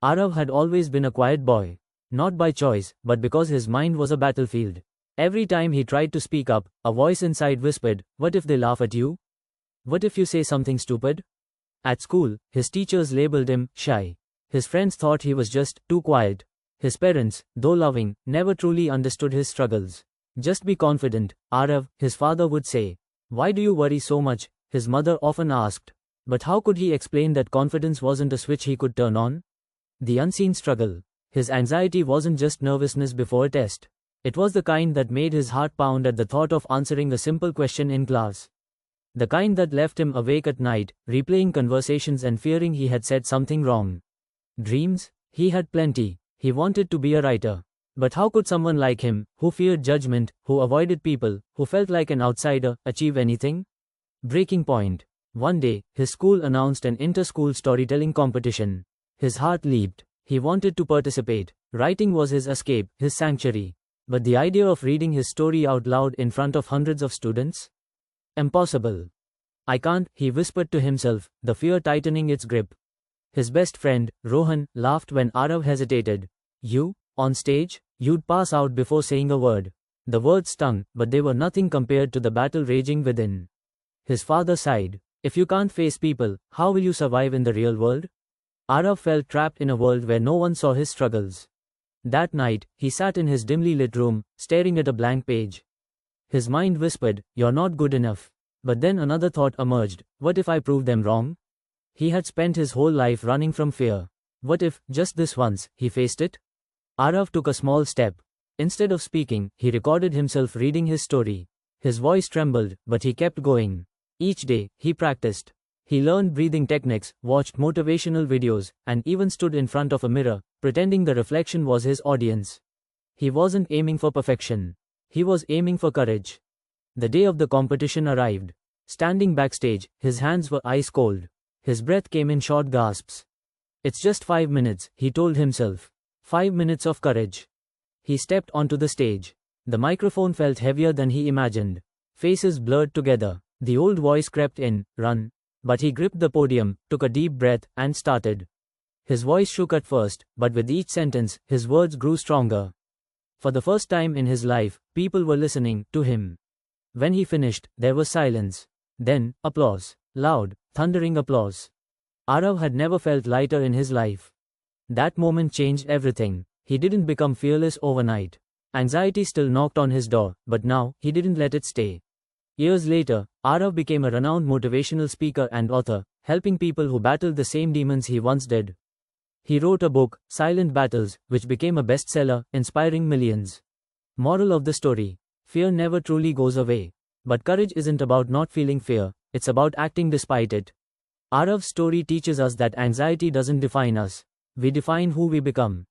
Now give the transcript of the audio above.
Aarav had always been a quiet boy. Not by choice, but because his mind was a battlefield. Every time he tried to speak up, a voice inside whispered, "What if they laugh at you? What if you say something stupid?" At school, his teachers labeled him shy. His friends thought he was just too quiet. His parents, though loving, never truly understood his struggles. "Just be confident, Aarav," his father would say. "Why do you worry so much?" his mother often asked. But how could he explain that confidence wasn't a switch he could turn on? The unseen struggle. His anxiety wasn't just nervousness before a test. It was the kind that made his heart pound at the thought of answering a simple question in class. The kind that left him awake at night, replaying conversations and fearing he had said something wrong. Dreams? He had plenty. He wanted to be a writer. But how could someone like him, who feared judgment, who avoided people, who felt like an outsider, achieve anything? Breaking point. One day, his school announced an inter-school storytelling competition. His heart leaped. He wanted to participate. Writing was his escape, his sanctuary. But the idea of reading his story out loud in front of hundreds of students? Impossible. "I can't," he whispered to himself, the fear tightening its grip. His best friend, Rohan, laughed when Aarav hesitated. "You? On stage? You'd pass out before saying a word." The words stung, but they were nothing compared to the battle raging within. His father sighed. "If you can't face people, how will you survive in the real world?" Aarav felt trapped in a world where no one saw his struggles. That night, he sat in his dimly lit room, staring at a blank page. His mind whispered, "You're not good enough." But then another thought emerged: what if I prove them wrong? He had spent his whole life running from fear. What if, just this once, he faced it? Aarav took a small step. Instead of speaking, he recorded himself reading his story. His voice trembled, but he kept going. Each day, he practiced. He learned breathing techniques, watched motivational videos, and even stood in front of a mirror, pretending the reflection was his audience. He wasn't aiming for perfection. He was aiming for courage. The day of the competition arrived. Standing backstage, his hands were ice cold. His breath came in short gasps. "It's just 5 minutes," he told himself. 5 minutes of courage. He stepped onto the stage. The microphone felt heavier than he imagined. Faces blurred together. The old voice crept in, "Run." But he gripped the podium, took a deep breath, and started. His voice shook at first, but with each sentence, his words grew stronger. For the first time in his life, people were listening to him. When he finished, there was silence. Then, applause. Loud, thundering applause. Aarav had never felt lighter in his life. That moment changed everything. He didn't become fearless overnight. Anxiety still knocked on his door, but now, he didn't let it stay. Years later, Aarav became a renowned motivational speaker and author, helping people who battled the same demons he once did. He wrote a book, Silent Battles, which became a bestseller, inspiring millions. Moral of the story: fear never truly goes away. But courage isn't about not feeling fear, it's about acting despite it. Aarav's story teaches us that anxiety doesn't define us. We define who we become.